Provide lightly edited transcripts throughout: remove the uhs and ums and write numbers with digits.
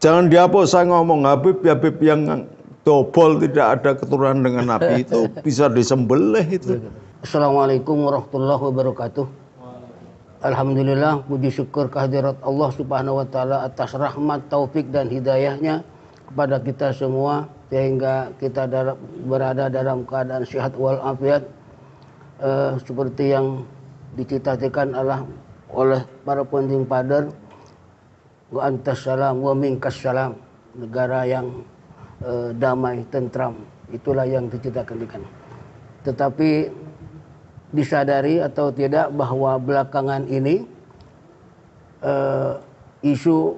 Jangan dihapus, saya ngomong Habib yang dobol tidak ada keturunan dengan Nabi itu bisa disembelih itu. Assalamualaikum warahmatullahi wabarakatuh. Alhamdulillah, puji syukur kehadirat Allah Subhanahu wa taala atas rahmat, taufik dan hidayahnya kepada kita semua sehingga kita berada dalam keadaan sehat walafiat seperti yang dicita-citakan oleh para pemimpin Padar, wa antas salam wa minkas salam, negara yang damai, tentram, itulah yang dicita-citakan. Tetapi disadari atau tidak bahwa belakangan ini isu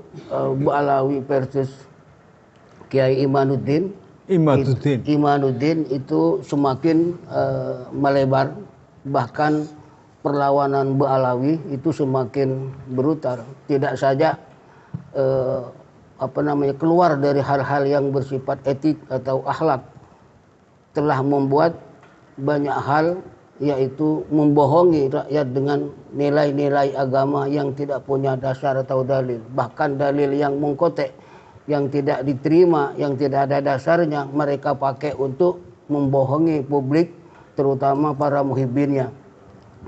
Bu Alawi versus Kiai Imanuddin itu semakin melebar, bahkan perlawanan Bu Alawi itu semakin brutal. Tidak saja keluar dari hal-hal yang bersifat etik atau akhlak, telah membuat banyak hal, yaitu membohongi rakyat dengan nilai-nilai agama yang tidak punya dasar atau dalil. Bahkan dalil yang mengkotek, yang tidak diterima, yang tidak ada dasarnya, mereka pakai untuk membohongi publik, terutama para muhibbinnya.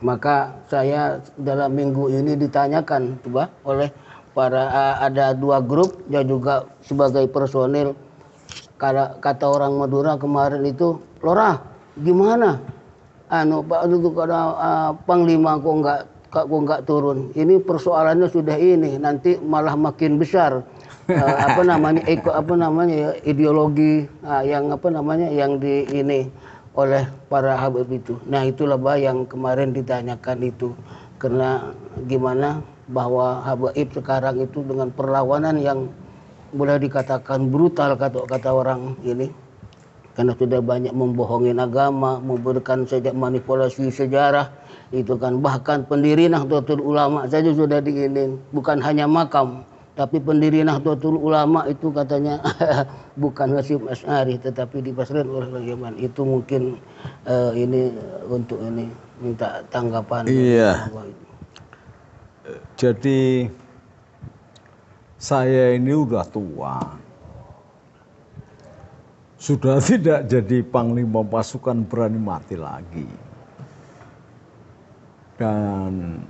Maka saya dalam minggu ini ditanyakan coba oleh ada dua grup yang juga sebagai personil, kata orang Madura kemarin itu, Lora gimana? Pak itu Panglima kok nggak turun. Ini persoalannya sudah ini, nanti malah makin besar. Ideologi yang ini oleh para Habib itu. Nah itulah yang kemarin ditanyakan itu, karena gimana bahwa Habib sekarang itu dengan perlawanan yang boleh dikatakan brutal kata orang ini, karena sudah banyak membohongin agama, memberikan manipulasi sejarah itu kan. Bahkan pendiri Nahdlatul Ulama saja sudah diinin, bukan hanya makam, tapi pendiri Nahdlatul Ulama itu katanya bukan Hasyim Asy'ari tetapi dipasrahkan oleh Yaman. Itu mungkin ini untuk ini minta tanggapan. Iya. Jadi saya ini udah tua, sudah tidak jadi panglima pasukan berani mati lagi. Dan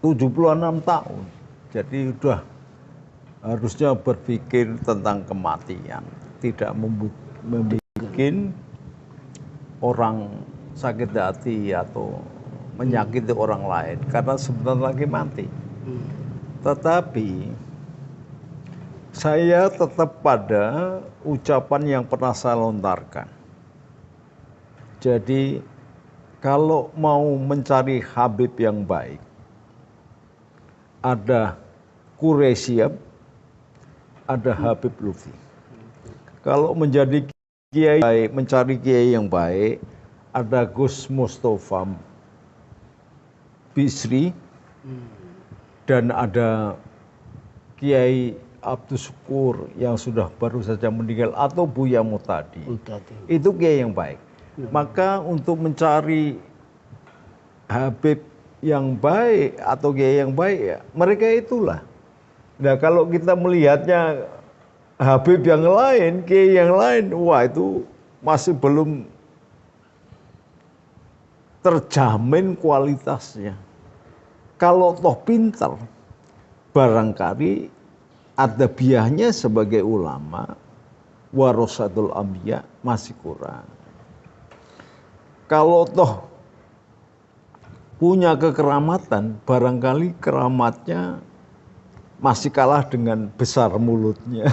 76 tahun. Jadi udah harusnya berpikir tentang kematian, tidak membuat orang sakit hati atau menyakiti orang lain karena sebentar lagi mati. Tetapi saya tetap pada ucapan yang pernah saya lontarkan. Jadi kalau mau mencari Habib yang baik, ada Quraisyab, ada Habib Lutfi. Kalau menjadi kiai baik, mencari kiai yang baik, ada Gus Mustafa Bisri, dan ada Kiai Abdul Syukur yang sudah baru saja meninggal, atau Buya Mutadi. Itu kiai yang baik. Maka untuk mencari Habib yang baik atau kiai yang baik, ya mereka itulah. Nah kalau kita melihatnya Habib yang lain, kiai yang lain, wah itu masih belum terjamin kualitasnya. Kalau toh pintar, barangkali adabiahnya sebagai ulama, warasatul anbiya masih kurang. Kalau toh punya kekeramatan, barangkali keramatnya masih kalah dengan besar mulutnya.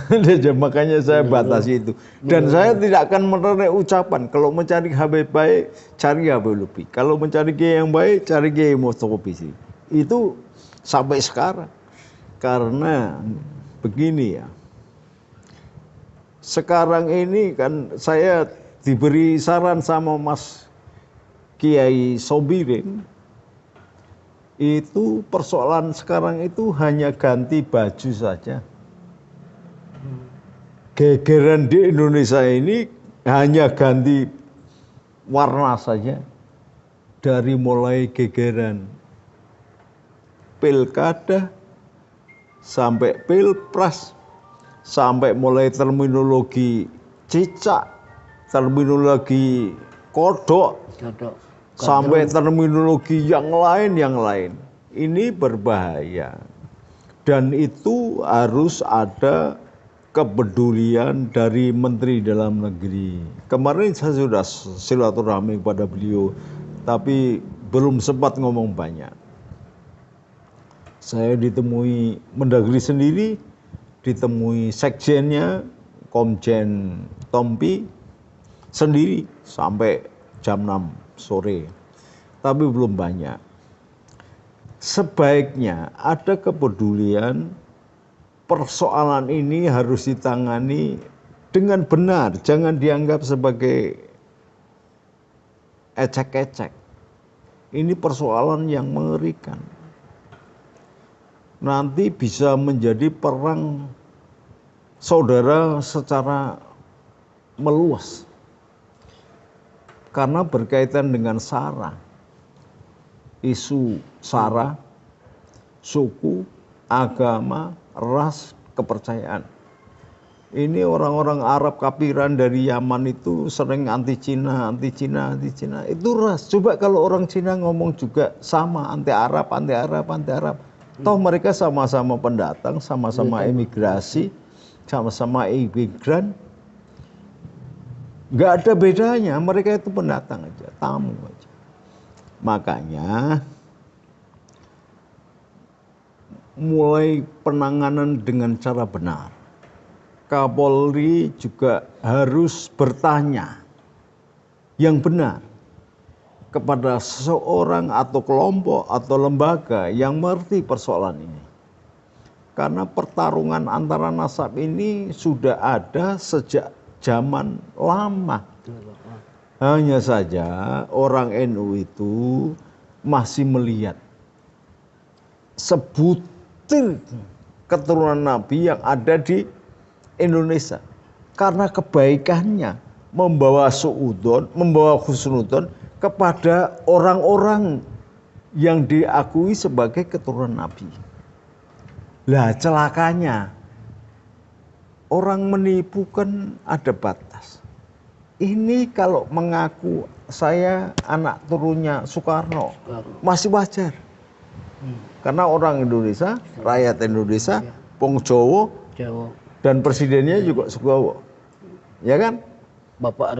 Makanya saya batasi itu. Dan saya tidak akan menerima ucapan, kalau mencari Habib baik, cari Habib Lutfi. Kalau mencari kiai yang baik, cari Kiai Mustafa Bisri. Itu sampai sekarang. Karena begini ya, sekarang ini kan saya diberi saran sama Mas Kiai Sobirin, itu persoalan sekarang itu hanya ganti baju saja. Gegeran di Indonesia ini hanya ganti warna saja. Dari mulai gegeran pilkada sampai pilpres, sampai mulai terminologi cicak, terminologi kodok, sampai terminologi yang lain. Ini berbahaya. Dan itu harus ada kepedulian dari Menteri Dalam Negeri. Kemarin saya sudah silaturahmi kepada beliau, tapi belum sempat ngomong banyak. Saya ditemui Mendagri sendiri, ditemui sekjennya, Komjen Tompi sendiri sampai jam 6 sore. Tapi belum banyak. Sebaiknya ada kepedulian, persoalan ini harus ditangani dengan benar, jangan dianggap sebagai ecek-ecek. Ini persoalan yang mengerikan. Nanti bisa menjadi perang saudara secara meluas. Karena berkaitan dengan sara. Isu sara, suku, agama, ras, kepercayaan. Ini orang-orang Arab kafiran dari Yaman itu sering anti Cina. Itu ras. Coba kalau orang Cina ngomong juga sama, anti Arab. Toh mereka sama-sama pendatang, sama-sama imigrasi, sama-sama imigran. Nggak ada bedanya, mereka itu pendatang aja, tamu aja. Makanya mulai penanganan dengan cara benar. Kapolri juga harus bertanya yang benar kepada seseorang atau kelompok atau lembaga yang mengerti persoalan ini. Karena pertarungan antara nasab ini sudah ada sejak zaman lama. Hanya saja orang NU itu masih melihat sebutir keturunan Nabi yang ada di Indonesia. Karena kebaikannya membawa suudon, membawa husnudon kepada orang-orang yang diakui sebagai keturunan Nabi. Lah celakanya, orang menipu kan ada batas. Ini kalau mengaku saya anak turunnya Soekarno, masih wajar. Karena orang Indonesia, rakyat Indonesia, Wong Jawa, dan presidennya juga Soekarno. Ya kan? Bapak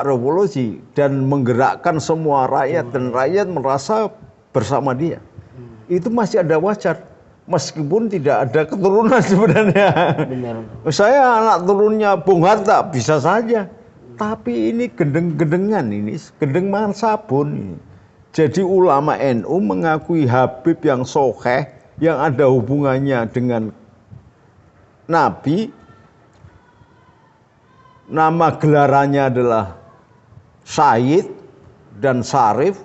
revolusi dan menggerakkan semua rakyat dan rakyat merasa bersama dia. Itu masih ada wajar meskipun tidak ada keturunan sebenarnya. Benar. Saya anak turunnya Bung Hatta bisa saja. Tapi ini gendeng-gendengan ini, gendeng mangan sabun ini. Jadi ulama NU mengakui Habib yang sokeh yang ada hubungannya dengan Nabi. Nama gelarannya adalah Sayyid dan Syarif.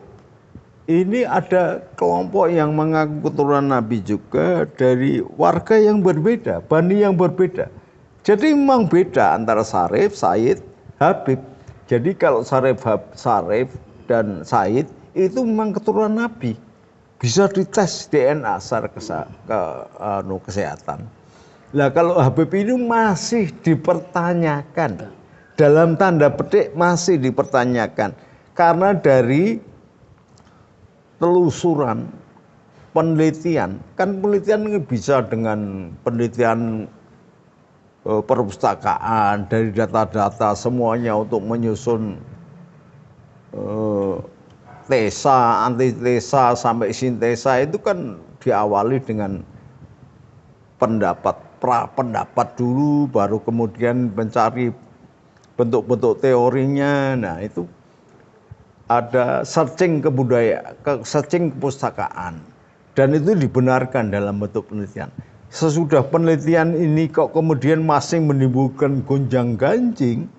Ini ada kelompok yang mengaku keturunan Nabi juga dari warga yang berbeda, Bani yang berbeda. Jadi memang beda antara Syarif, Sayyid, Habib. Jadi kalau Syarif dan Sayyid itu memang keturunan Nabi. Bisa dites DNA secara kesehatan. Lah kalau Habib ini masih dipertanyakan, dalam tanda petik masih dipertanyakan, karena dari telusuran penelitian, kan penelitian ini bisa dengan penelitian perpustakaan dari data-data semuanya untuk menyusun tesa, antitesa sampai sintesa itu kan diawali dengan pendapat dulu, baru kemudian mencari bentuk-bentuk teorinya. Nah itu ada searching searching kepustakaan, dan itu dibenarkan dalam bentuk penelitian. Sesudah penelitian ini kok kemudian masih menimbulkan gonjang-ganjing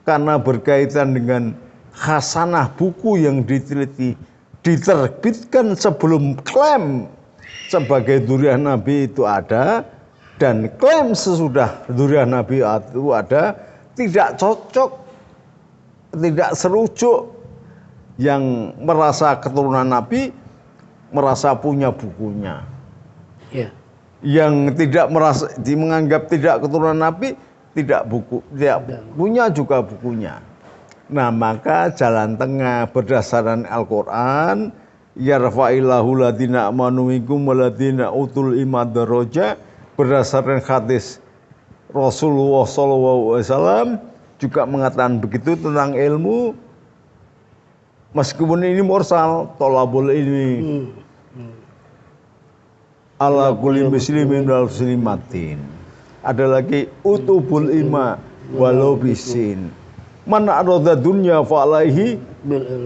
karena berkaitan dengan khasanah buku yang diteliti, diterbitkan sebelum klaim sebagai dzurriyyah Nabi itu ada, dan klaim sesudah dzurriyyah Nabi itu ada, tidak cocok, tidak serujuk. Yang merasa keturunan Nabi merasa punya bukunya. Ya. yang tidak merasa menganggap tidak keturunan Nabi tidak punya juga bukunya. Nah, maka jalan tengah berdasarkan Al-Qur'an, yarfa'illahu ladina amanu minkum waladina utul ilma daraja, berdasarkan hadis Rasulullah SAW juga mengatakan begitu tentang ilmu. Meskipun ini mursal, tolabul ilmi ala kulli muslimin wal muslimatin. Ada lagi utubul ilma walau bisin. Man arada dunya fa alaihi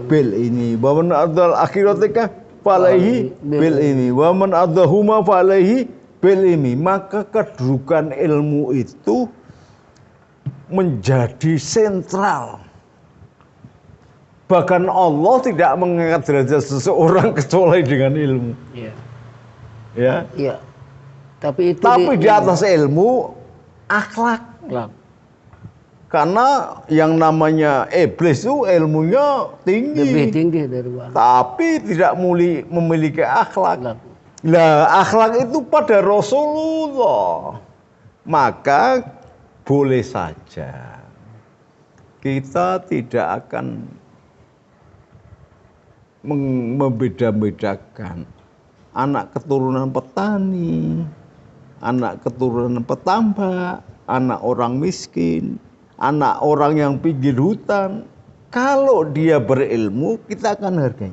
bil ini. Wa man arada akhiratika fa alaihi bil ini. Wa man adahuma fa alaihi bil ini. Maka kedudukan ilmu itu menjadi sentral. Bahkan Allah tidak mengangkat derajat seseorang kecuali dengan ilmu. Iya. Ya. Iya. Tapi di atas ilmu akhlak. Karena yang namanya iblis itu ilmunya tinggi. Lebih tinggi dari Allah. Tapi tidak memiliki akhlak. Nah, akhlak itu pada Rasulullah. Maka boleh saja kita tidak akan membeda-bedakan anak keturunan petani, anak keturunan petambak, anak orang miskin, anak orang yang pinggir hutan. Kalau dia berilmu, kita akan hargai.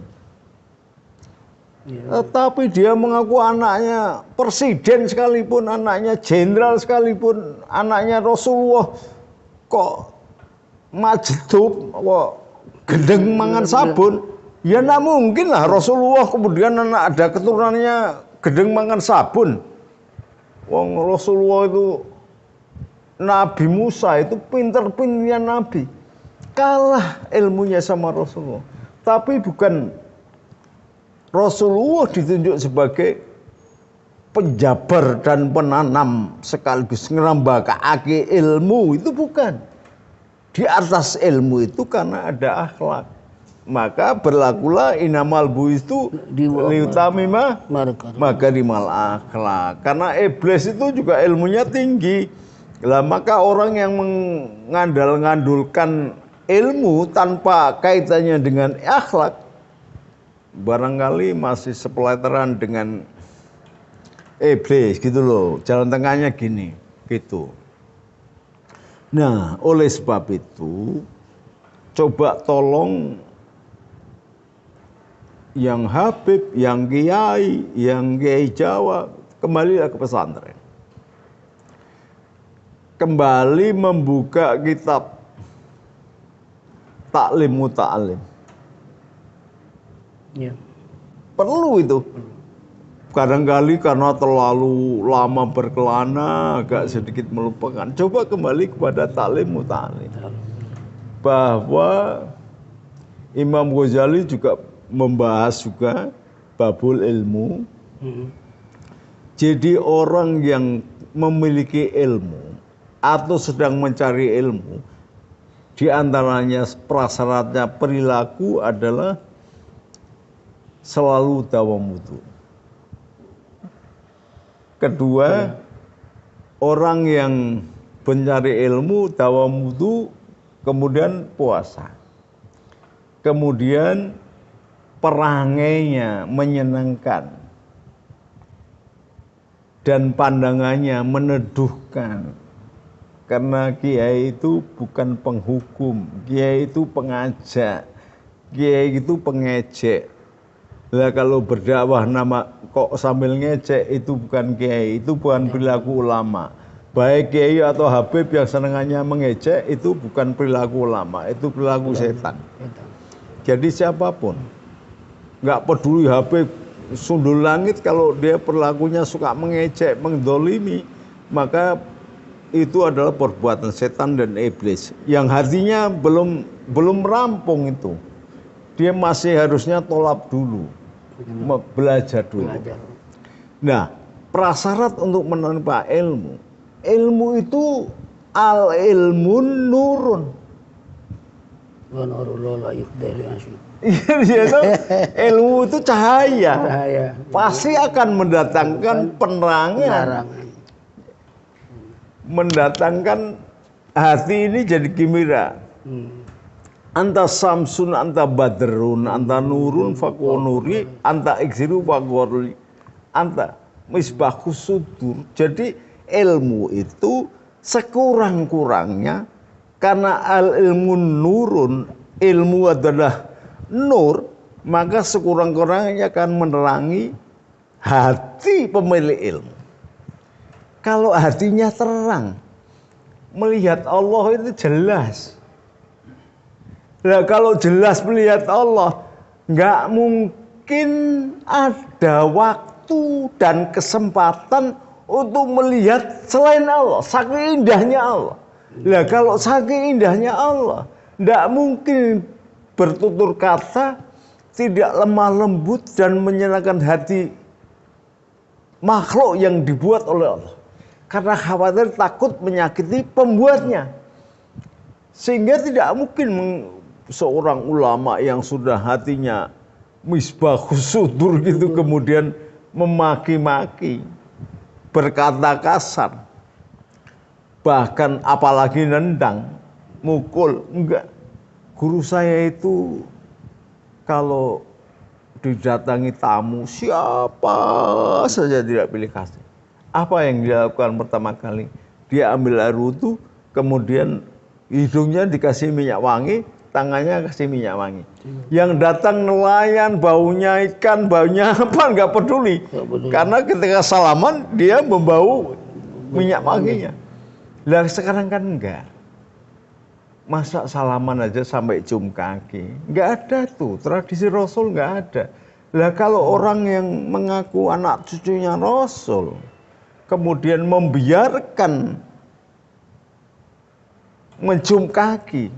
Tetapi dia mengaku anaknya presiden sekalipun, anaknya jenderal sekalipun, anaknya Rasulullah, kok majdub, kok gendeng mangan sabun. Ya tidak mungkin lah Rasulullah kemudian ada keturunannya gendeng mangan sabun. Wong Rasulullah itu Nabi Musa itu pinter-pinternya Nabi. Kalah ilmunya sama Rasulullah. Tapi bukan Rasulullah ditunjuk sebagai penjabar dan penanam sekaligus ngerambakake ilmu, itu bukan. Di atas ilmu itu karena ada akhlak. Maka berlakulah inamal buistu liutamima makarimal akhlak. Karena iblis itu juga ilmunya tinggi. Lah maka orang yang mengandalkan ilmu tanpa kaitannya dengan akhlak barangkali masih sepeleteran dengan iblis gitu loh. Jalan tengahnya gini, gitu. Nah, oleh sebab itu coba tolong yang Habib, yang Kiai Jawa, kembalilah ke pesantren. Kembali membuka kitab Taklim Muta'alim. Ya. Perlu itu. Kadang-kali karena terlalu lama berkelana, agak sedikit melupakan. Coba kembali kepada Taklim Muta'alim. Bahwa Imam Ghazali juga membahas juga babul ilmu. Jadi orang yang memiliki ilmu atau sedang mencari ilmu, di antaranya prasyaratnya perilaku adalah selalu tawamudu. Kedua, orang yang mencari ilmu tawamudu, kemudian puasa. Kemudian perangainya menyenangkan dan pandangannya meneduhkan. Karena kiai itu bukan penghukum, kiai itu pengajak, kiai itu pengejek. Lah kalau berdakwah nama kok sambil ngejek, itu bukan kiai, itu bukan perilaku ulama. Baik kiai atau habib yang senangannya mengejek, itu bukan perilaku ulama, itu perilaku setan. Jadi siapapun, nggak peduli Habib sundul langit, kalau dia perilakunya suka mengejek, mendolimi, maka itu adalah perbuatan setan dan iblis. Yang hatinya belum rampung itu, dia masih harusnya tolap dulu, belajar dulu. Nah, prasyarat untuk menempa ilmu itu al ilmun nurun. Ilmu itu cahaya. Cahaya. Pasti akan mendatangkan penerangan. Mendatangkan hati ini jadi gembira. Anta samsun, anta badrun, anta nurun fakonuri, anta iksiru fakori, anta misbahus sudur. Jadi ilmu itu sekurang-kurangnya, karena al ilmu nurun, ilmu adalah nur, maka sekurang-kurangnya akan menerangi hati pemilik ilmu. Kalau hatinya terang, melihat Allah itu jelas. Nah, kalau jelas melihat Allah, nggak mungkin ada waktu dan kesempatan untuk melihat selain Allah. Saking indahnya Allah. Nah, kalau saking indahnya Allah, nggak mungkin bertutur kata tidak lemah lembut dan menyenangkan hati makhluk yang dibuat oleh Allah. Karena khawatir takut menyakiti pembuatnya. Sehingga tidak mungkin seorang ulama yang sudah hatinya misbahus sudur gitu kemudian memaki-maki, berkata kasar, bahkan apalagi nendang, mukul. Enggak. Guru saya itu kalau didatangi tamu siapa saja tidak pilih kasih. Apa yang dilakukan pertama kali? Dia ambil air wudhu, kemudian hidungnya dikasih minyak wangi, tangannya kasih minyak wangi. Yang datang nelayan, baunya ikan, baunya apa, nggak peduli. Karena ketika salaman, dia membau minyak wanginya. Lah sekarang kan enggak. Masa salaman aja sampai cium kaki? Nggak ada tuh, tradisi Rasul nggak ada. Lah kalau orang yang mengaku anak cucunya Rasul, kemudian membiarkan mencium kaki,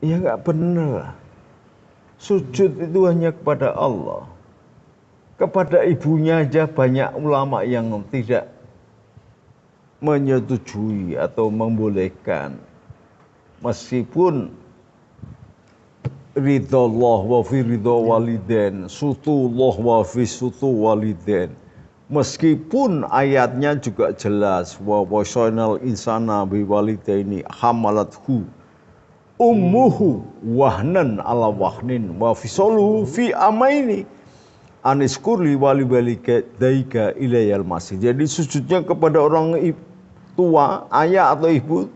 ya nggak benar. Sujud itu hanya kepada Allah. Kepada ibunya aja banyak ulama yang tidak menyetujui atau membolehkan. Meskipun ridallah wa fi ridha walidain, sutullah wa fi sutu walidain. Meskipun ayatnya juga jelas wa wasainal insana bi walidaini hamalathu ummuhu wahnan ala wahnin wa fisaluhu fi amaini aniskurli wali daika ilayal masih. Jadi sujudnya kepada orang tua, ayah atau ibu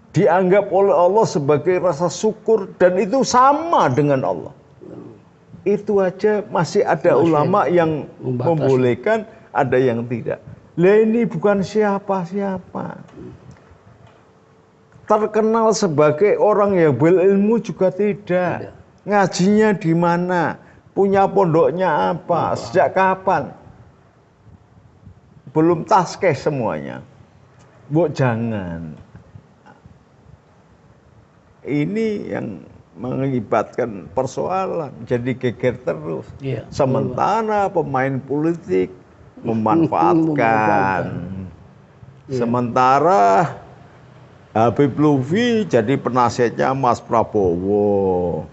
dianggap oleh Allah sebagai rasa syukur, dan itu sama dengan Allah. Itu aja masih ada ulama yang membolehkan, ada yang tidak. Lah ini bukan siapa-siapa. Terkenal sebagai orang yang berilmu juga tidak. Ngajinya di mana? Punya pondoknya apa? Sejak kapan? Belum taskeh semuanya. Bu jangan. Ini yang mengakibatkan persoalan. Jadi geger terus. Ya, sementara pemain politik memanfaatkan. Sementara Habib Lutfi jadi penasihatnya Mas Prabowo.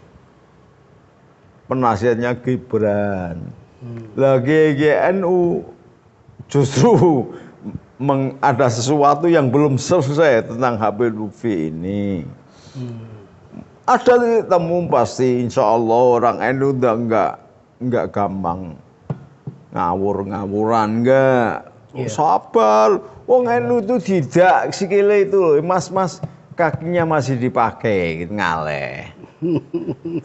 Penasihatnya Gibran. Lagi GNU justru ada sesuatu yang belum selesai tentang Habib Lutfi ini. Ada temu pasti, insya Allah orang NU udah enggak gampang ngawur-ngawuran, enggak. Sabar, wong NU itu tidak sikile itu, mas kakinya masih dipakai, gitu, ngaleh.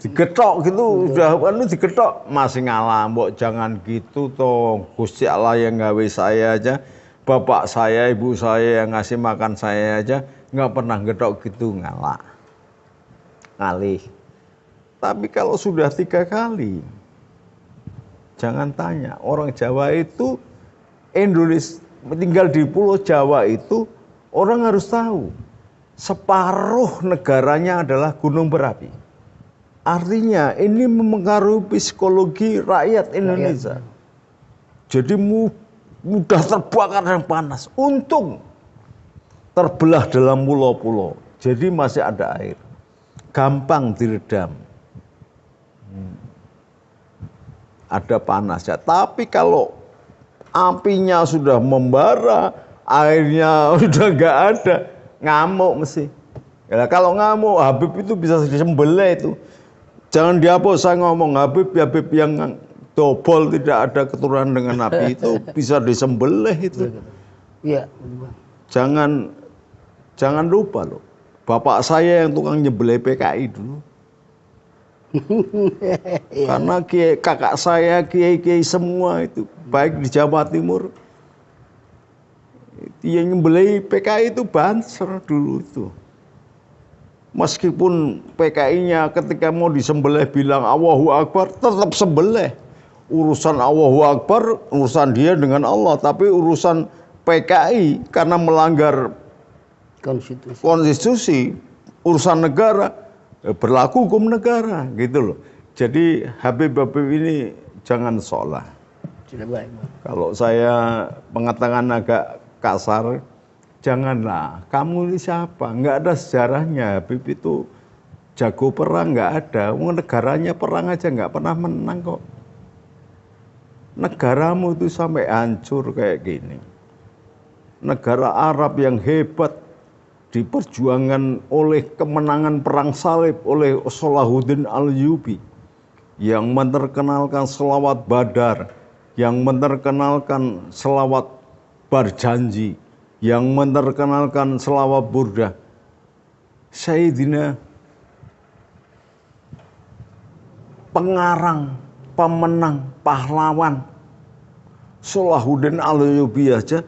Digetok gitu, udah anu digetok masih ngalah. Mbok jangan gitu toh, Gusti Allah yang gawe saya aja, bapak saya, ibu saya yang ngasih makan saya aja nggak pernah getok gitu, ngalah, ngalih. Tapi kalau sudah 3 kali, jangan tanya. Orang Jawa itu, Indonesia tinggal di Pulau Jawa itu, orang harus tahu separuh negaranya adalah gunung berapi. Artinya ini mempengaruhi psikologi rakyat Indonesia. Jadi mudah terbakar dan panas. Untung terbelah dalam pulau-pulau, jadi masih ada air. gampang diredam. Ada panasnya. Tapi kalau apinya sudah membara, airnya udah nggak ada, ngamuk mesti. Ya, kalau ngamuk, Habib itu bisa disembelih itu. Jangan dihapus, saya ngomong Habib yang dobol tidak ada keturunan dengan Nabi itu bisa disembelih itu. Iya. Jangan lupa loh, bapak saya yang tukang nyembelih PKI dulu. Karena kakak saya, kiai-kiai semua itu, baik di Jawa Timur, yang nyembelih PKI itu Banser dulu itu. Meskipun PKI-nya ketika mau disembelih bilang Allahu Akbar, tetap sembelih. Urusan Allahu Akbar, urusan dia dengan Allah. Tapi urusan PKI karena melanggar konstitusi, urusan negara, berlaku hukum negara gitu loh. Jadi Habib-Habib ini jangan sholat. Kalau saya mengatakan agak kasar, janganlah, kamu ini siapa? Nggak ada sejarahnya. Habib itu jago perang, nggak ada. Negaranya perang aja nggak pernah menang kok. Negaramu itu sampai hancur kayak gini. Negara Arab yang hebat diperjuangkan oleh kemenangan perang salib oleh Salahuddin Ayyubi yang menerkenalkan selawat Badar, yang menerkenalkan selawat Berjanji, yang menerkenalkan selawat Burdah. Sayyidina pengarang, pemenang, pahlawan Salahuddin Ayyubi aja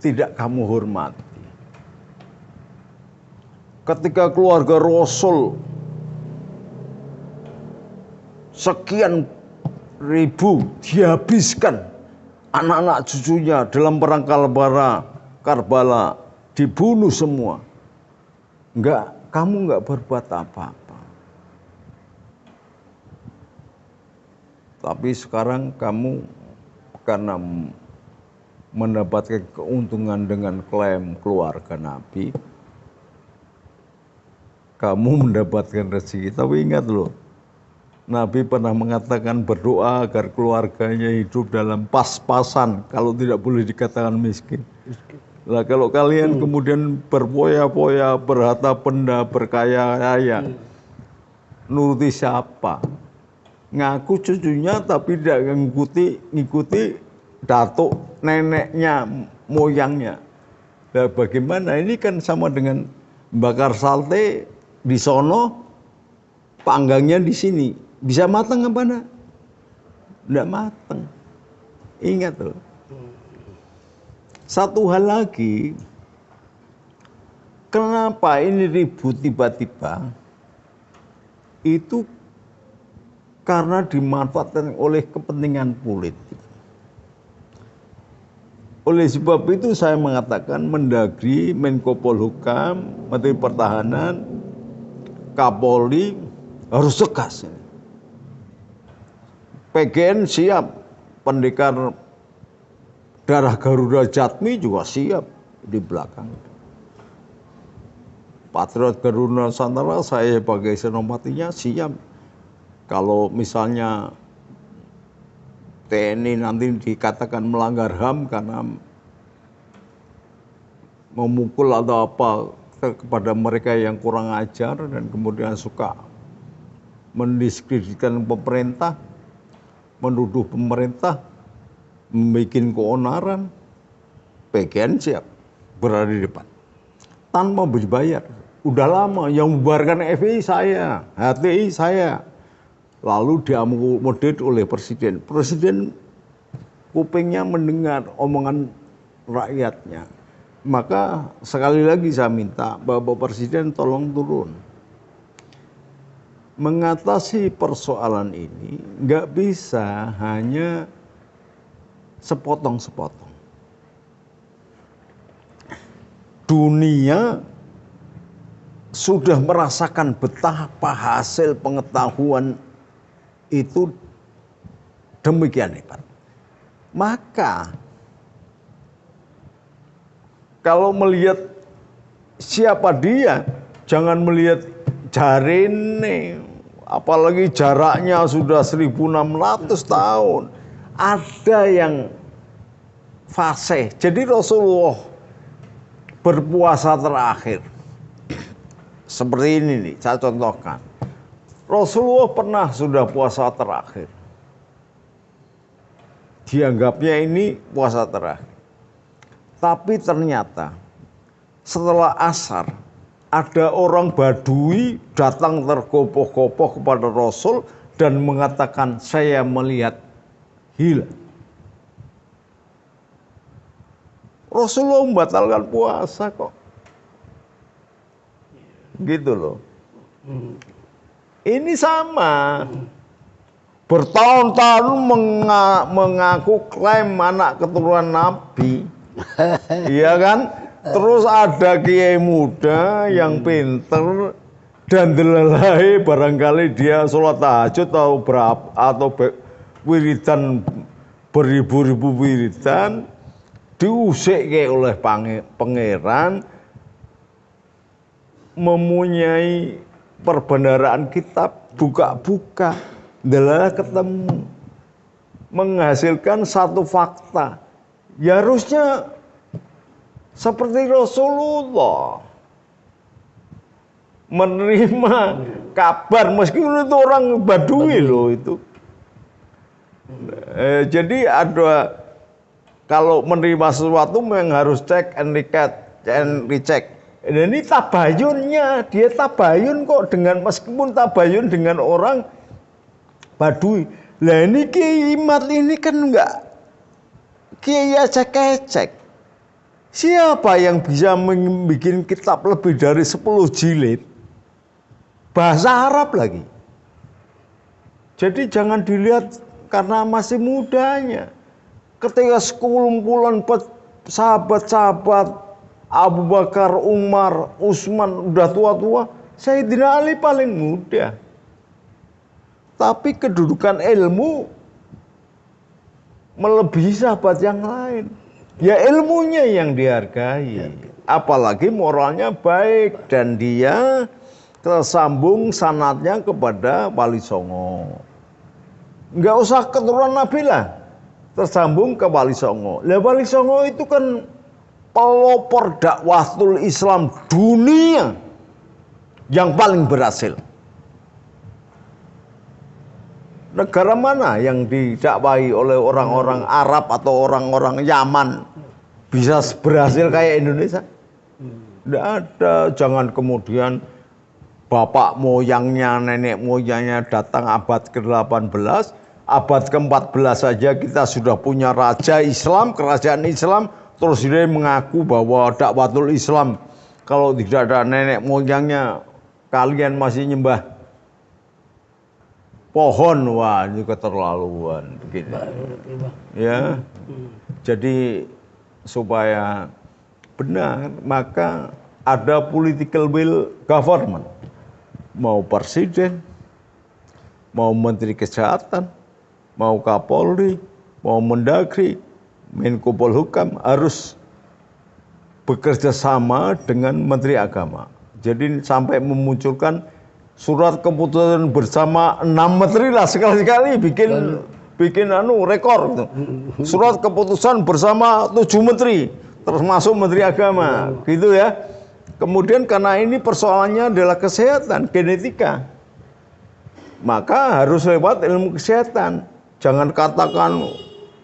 tidak kamu hormati. Ketika keluarga Rasul sekian ribu dihabiskan, anak-anak cucunya dalam perang Karbala dibunuh semua. Kamu enggak berbuat apa-apa. Tapi sekarang kamu karena mendapatkan keuntungan dengan klaim keluarga Nabi, kamu mendapatkan rezeki. Tapi ingat loh, Nabi pernah mengatakan berdoa agar keluarganya hidup dalam pas-pasan, kalau tidak boleh dikatakan miskin. Lah kalau kalian kemudian berpoya-poya, berharta benda, berkaya-kaya, nuruti siapa? Ngaku cucunya tapi tidak ngikuti datuk neneknya, moyangnya. Nah, bagaimana? Ini kan sama dengan bakar sate di sono, panggangnya di sini. Bisa matang apa enggak? Enggak matang. Ingat loh. Satu hal lagi, kenapa ini ribut tiba-tiba? Itu karena dimanfaatkan oleh kepentingan politik. Oleh sebab itu saya mengatakan Mendagri, Menko Polhukam, Menteri Pertahanan, Kapolri harus tegas. PGN siap, pendekar darah Garuda Jatmi juga siap di belakang. Patriot Garuda Nusantara saya sebagai senopatinya siap. Kalau misalnya TNI nanti dikatakan melanggar HAM karena memukul atau apa kepada mereka yang kurang ajar dan kemudian suka mendiskreditkan pemerintah, menuduh pemerintah, membuat keonaran, PGN siap berada di depan tanpa berbayar. Udah lama yang membubarkan FPI saya, HTI saya. Lalu diakomodir oleh presiden. Presiden kupingnya mendengar omongan rakyatnya. Maka sekali lagi saya minta Bapak Presiden tolong turun. Mengatasi persoalan ini nggak bisa hanya sepotong-sepotong. Dunia sudah merasakan betapa hasil pengetahuan itu demikian hebat. Maka kalau melihat siapa dia, jangan jarine, apalagi jaraknya sudah 1600 tahun. Ada yang fase. Jadi Rasulullah berpuasa terakhir. Seperti ini nih, saya contohkan. Rasulullah pernah sudah puasa terakhir. Dianggapnya ini puasa terakhir. Tapi ternyata setelah asar, ada orang Badui datang tergopoh-gopoh kepada Rasul dan mengatakan, saya melihat hilal. Rasulullah membatalkan puasa kok. Gitu loh. Ini sama. Bertahun-tahun mengaku klaim anak keturunan Nabi. Iya kan? Terus ada kiai muda yang pinter dan delelai, barangkali dia sholat tahajud atau wiridan beribu-ribu wiridan, diusik oleh pangeran, mempunyai perbendaharaan kitab, buka-buka, delelai ketemu, menghasilkan satu fakta. Ya harusnya seperti Rasulullah menerima kabar, meskipun itu orang Badui loh itu. Jadi ada, kalau menerima sesuatu memang harus cek and recheck. Ini tabayunnya, dia tabayun kok meskipun tabayun dengan orang Badui. Lah ini Kiai Imad ini kan enggak Kiai cek. Siapa yang bisa membuat kitab lebih dari 10 jilid? Bahasa Arab lagi. Jadi jangan dilihat karena masih mudanya. Ketika sekumpulan sahabat-sahabat Abu Bakar, Umar, Utsman udah tua-tua, Sayyidina Ali paling muda. Tapi kedudukan ilmu melebihi sahabat yang lain. Ya ilmunya yang dihargai. Apalagi moralnya baik dan dia tersambung sanadnya kepada Wali Songo. Enggak usah keturunan Nabi lah, tersambung ke Wali Songo. Lah Wali Songo itu kan pelopor dakwatul Islam dunia yang paling berhasil. Negara mana yang didakwahi oleh orang-orang Arab atau orang-orang Yaman bisa berhasil kayak Indonesia? Tidak ada. Jangan kemudian bapak moyangnya, nenek moyangnya datang abad ke-18, abad ke-14 saja kita sudah punya raja Islam, kerajaan Islam. Terus dia mengaku bahwa dakwatul Islam, kalau tidak ada nenek moyangnya, kalian masih nyembah pohon. Wah, ini keterlaluan begini. Ya. Jadi supaya benar, maka ada political will government. Mau presiden, mau menteri kesehatan, mau Kapolri, mau Mendagri, Menko Polhukam harus bekerja sama dengan Menteri Agama. Jadi sampai memunculkan surat keputusan bersama 6 menteri lah, sekali-sekali bikin rekor gitu. Surat keputusan bersama 7 menteri, termasuk Menteri Agama, gitu ya. Kemudian karena ini persoalannya adalah kesehatan, genetika, maka harus lewat ilmu kesehatan. Jangan katakan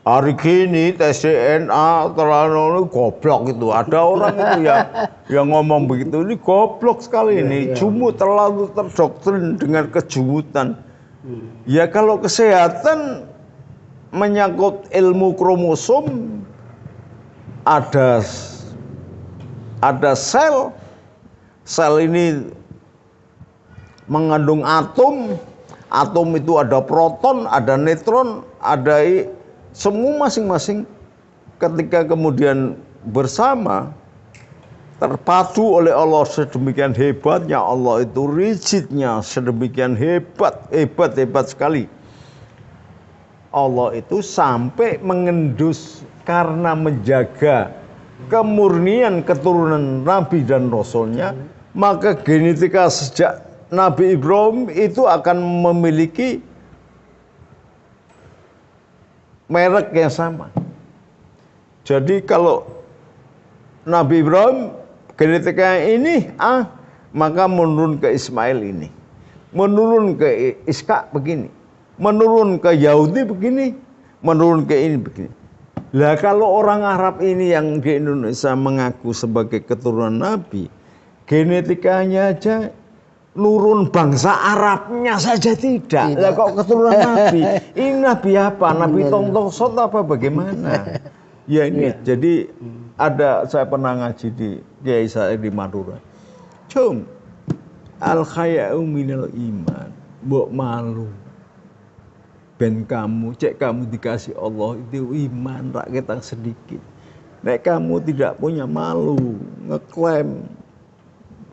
hari gini tes DNA terlalu goblok itu. Ada orang itu yang ngomong begitu, ini goblok sekali ini, jumut, terlalu terdoktrin dengan kejumutan. Ya kalau kesehatan menyangkut ilmu kromosom, ada sel ini mengandung atom itu ada proton, ada neutron, ada semua masing-masing. Ketika kemudian bersama terpadu oleh Allah sedemikian hebatnya, Allah itu rigidnya sedemikian hebat sekali. Allah itu sampai mengendus karena menjaga kemurnian keturunan Nabi dan Rasulnya, maka genetika sejak Nabi Ibrahim itu akan memiliki merek yang sama. Jadi kalau Nabi Ibrahim genetikanya ini A, maka menurun ke Ismail ini. Menurun ke Ishak begini. Menurun ke Yahudi begini. Menurun ke ini begini. Lah kalau orang Arab ini yang di Indonesia mengaku sebagai keturunan Nabi, genetikanya aja nurun bangsa Arabnya saja tidak. Lah kok keturunan Nabi? Ini Nabi apa? Nabi Tong Sot apa bagaimana? Ya ini. Jadi ada, saya pernah ngaji di Kiai saya di Madura. Cum, al khaya'u minal iman. Mbok malu. Ben kamu, cek kamu dikasih Allah itu iman rakyat yang sedikit. Nek kamu tidak punya malu, ngeklaim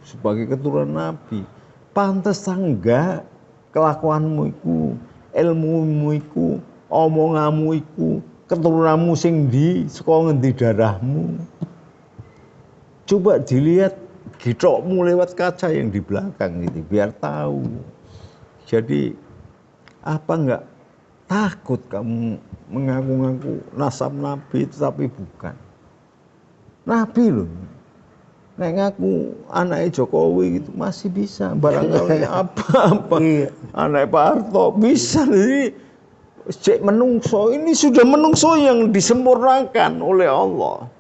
sebagai keturunan Nabi, pantes enggak kelakuanmu iku, ilmumu iku, omonganmu iku, keturunanmu sing di saka ngendi darahmu. Coba dilihat gitokmu lewat kaca yang di belakang gitu, biar tahu. Jadi apa enggak takut kamu mengaku-ngaku nasab Nabi tapi bukan. Nabi loh. Nek ngaku anaknya Jokowi gitu masih bisa. Barangkali apa-apa. Anak Pak Harto bisa. Jadi cek menungso. Ini sudah menungso yang disempurnakan oleh Allah.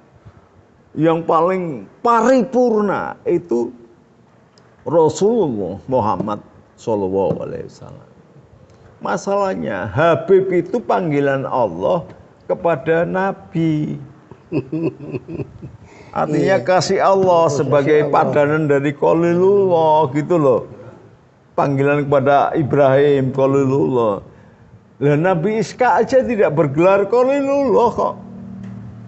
Yang paling paripurna itu Rasulullah Muhammad SAW. Masalahnya Habib itu panggilan Allah kepada Nabi. Artinya kasih Allah sebagai padanan dari Khalilullah gitu loh. Panggilan kepada Ibrahim Khalilullah. Lah Nabi Ishak aja tidak bergelar Khalilullah kok.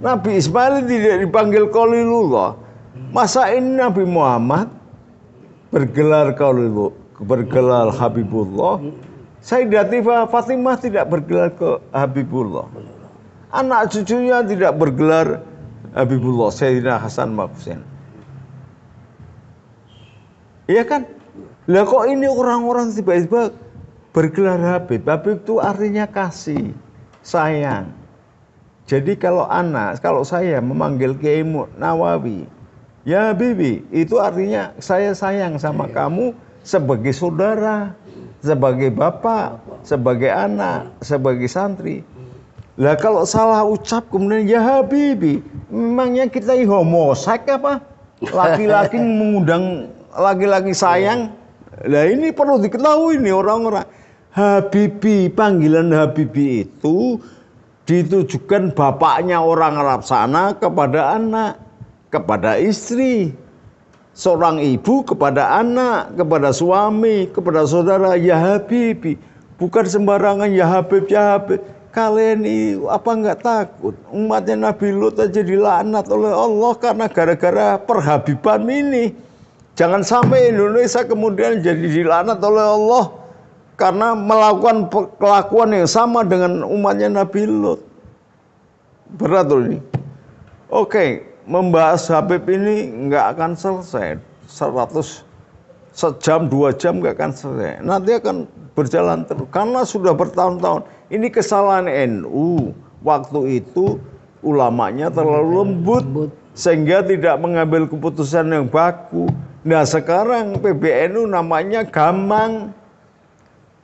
Nabi Ismail tidak dipanggil Khalilullah. Masa ini Nabi Muhammad bergelar Khalilullah, bergelar Habibullah. Sayyidatina Fatimah tidak bergelar ke Habibullah. Anak cucunya tidak bergelar Habibullah, Sayyidina Hasan Husain. Iya kan? Lah kok ini orang-orang tiba-tiba bergelar Habib. Habib itu artinya kasih, sayang. Jadi kalau saya memanggil Kiai Nawawi, ya Bibi, itu artinya saya sayang sama kamu sebagai saudara, sebagai bapak, sebagai anak, sebagai santri. Lah kalau salah ucap kemudian ya Habibi, memangnya kita homoseks apa? Laki-laki mengundang laki-laki sayang. Lah ini perlu diketahui nih orang-orang. Habibi, panggilan Habibi itu ditujukan bapaknya orang Arab sana kepada anak, kepada istri. Seorang ibu kepada anak, kepada suami, kepada saudara, ya Habibi. Bukan sembarangan ya Habib, ya Habib. Kalian ini apa enggak takut? Umatnya Nabi Lut aja dilaknat oleh Allah karena gara-gara perhabiban ini. Jangan sampai Indonesia kemudian jadi dilaknat oleh Allah karena melakukan kelakuan yang sama dengan umatnya Nabi Lut. Berat loh ini. Oke. Membahas Habib ini nggak akan selesai 100 sejam 2 jam nggak akan selesai, nanti akan berjalan terus karena sudah bertahun-tahun. Ini kesalahan NU waktu itu, ulamanya terlalu lembut sehingga tidak mengambil keputusan yang baku. Nah sekarang PBNU namanya gamang,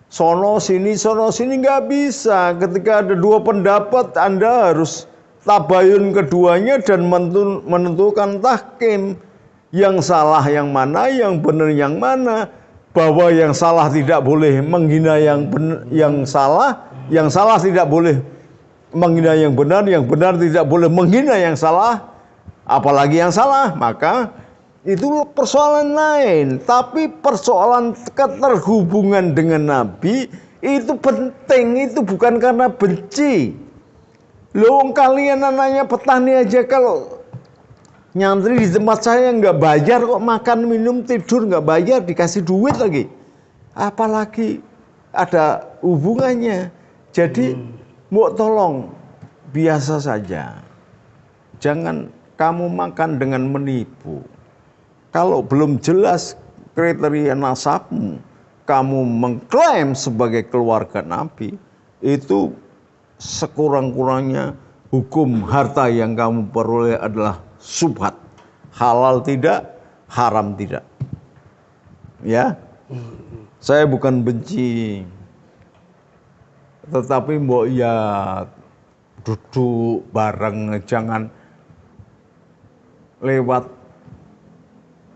sono sini nggak bisa. Ketika ada dua pendapat Anda harus tabayun keduanya dan menentukan tahkim. Yang salah yang mana, yang benar yang mana. Bahwa yang salah tidak boleh menghina yang salah tidak boleh menghina yang benar tidak boleh menghina yang salah, apalagi yang salah. Maka itu persoalan lain. Tapi persoalan keterhubungan dengan Nabi itu penting, itu bukan karena benci. Loh kalian anaknya petani aja kalau nyantri di tempat saya nggak bayar kok, makan minum tidur nggak bayar, dikasih duit lagi. Apalagi ada hubungannya. Jadi mau tolong biasa saja. Jangan kamu makan dengan menipu. Kalau belum jelas kriteria nasabmu, kamu mengklaim sebagai keluarga Nabi, itu sekurang-kurangnya hukum harta yang kamu peroleh adalah subhat. Halal tidak, haram tidak. Ya, saya bukan benci, tetapi mbok ya duduk bareng, jangan lewat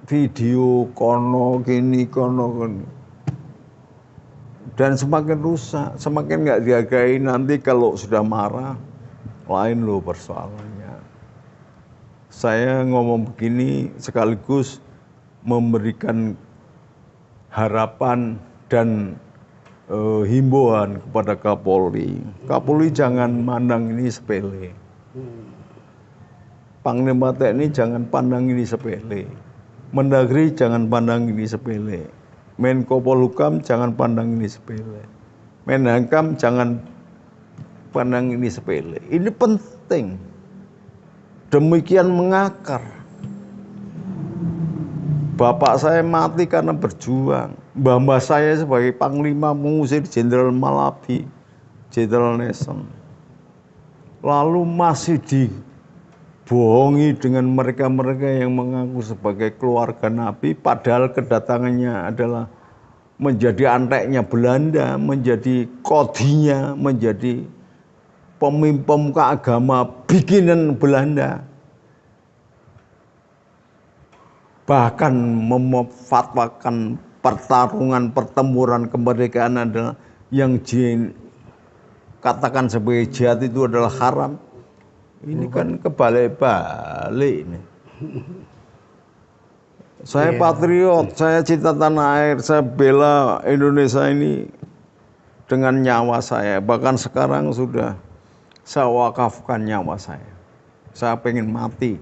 video kono gini kono gini. Dan semakin rusak, semakin nggak dihargai. Nanti kalau sudah marah, lain loh persoalannya. Saya ngomong begini sekaligus memberikan harapan dan himbauan kepada Kapolri. Kapolri jangan mandang ini sepele. Panglima TNI jangan pandang ini sepele. Mendagri jangan pandang ini sepele. Menko Polhukam jangan pandang ini sepele. Menhankam jangan pandang ini sepele. Ini penting. Demikian mengakar. Bapak saya mati karena berjuang. Mbah saya sebagai panglima mengusir Jenderal Malabi, Jenderal Nelson. Lalu masih dibohongi dengan mereka-mereka yang mengaku sebagai keluarga Nabi, padahal kedatangannya adalah menjadi anteknya Belanda, menjadi kodinya, menjadi pemimpin agama bikinan Belanda. Bahkan memfatwakan pertempuran kemerdekaan adalah yang katakan sebagai jihad itu adalah haram. Ini kan kebalik-balik ini. Saya patriot, saya cinta tanah air, saya bela Indonesia ini dengan nyawa saya. Bahkan sekarang sudah saya wakafkan nyawa saya. Saya pengen mati.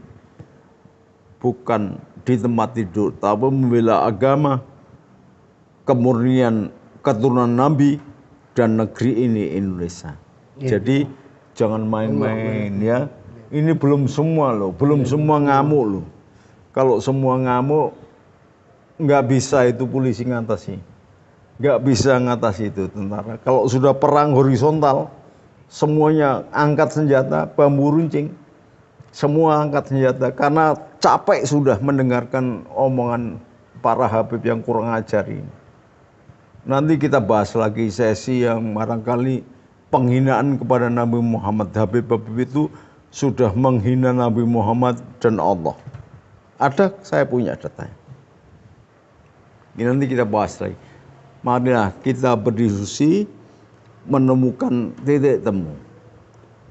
Bukan di tempat tidur, tapi membela agama, kemurnian keturunan Nabi dan negeri ini Indonesia. Jadi jangan main-main ya. Ini belum semua loh, belum semua ngamuk loh. Kalau semua ngamuk, nggak bisa itu polisi ngatasi. Nggak bisa ngatasi itu tentara. Kalau sudah perang horizontal, semuanya angkat senjata, bambu runcing. Semua angkat senjata karena capek sudah mendengarkan omongan para Habib yang kurang ajar ini. Nanti kita bahas lagi sesi yang barangkali penghinaan kepada Nabi Muhammad. Habib-habib itu sudah menghina Nabi Muhammad dan Allah. Ada, saya punya datanya. Ini nanti kita bahas lagi. Marilah kita berdiskusi menemukan titik temu.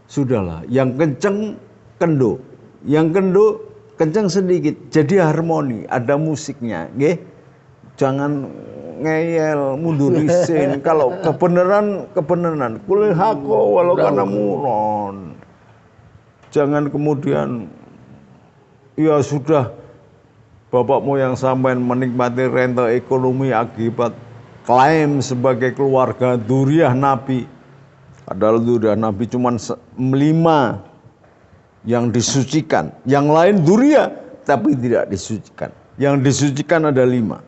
Sudahlah, yang kenceng kendo, yang kendo kenceng sedikit, jadi harmoni, ada musiknya, nggih. Jangan ngeyel, mundur isin. Kalau kebenaran, kulil haqo walau kana muron. Jangan kemudian ya sudah bapak moyang sampean menikmati renta ekonomi akibat klaim sebagai keluarga dzurriyyah Nabi. Padahal dzurriyyah Nabi cuma 5 yang disucikan. Yang lain dzurriyyah tapi tidak disucikan. Yang disucikan ada 5.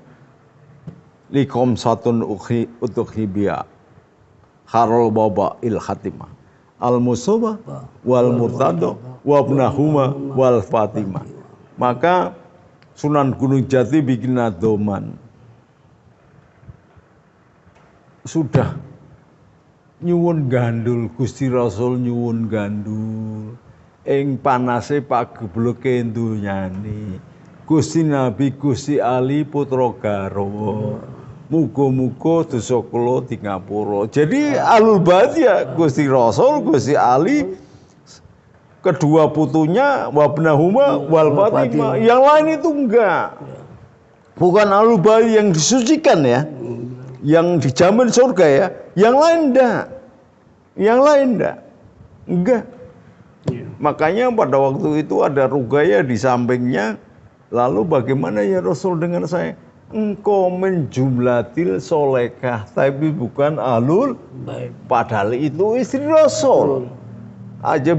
Likom satun untuk hibia harol baba il khatimah al musoba wal murtado wabnahuma wal fatimah. Maka Sunan Gunung Jati bikin adoman, sudah nyuwun gandul Gusti Rasul, nyuwun gandul ing panase pagebleke dunyane Gusti Nabi Gusti Ali putra garwa. Muga-muga dosa kula di ngapura. Jadi alul bait ya Gusti Rasul, Gusti Ali, kedua putunya wabnahuma wal fatimah. Yang lain itu enggak. Bukan alul bait yang disucikan ya. Yang dijamin surga ya. Yang lain enggak. Yang lain enggak. Makanya pada waktu itu ada Rugaya di sampingnya. Lalu bagaimana ya Rasul dengan saya? Engkau menjumlatil solekah, tapi bukan alul. Padahal itu istri Rasul. Aja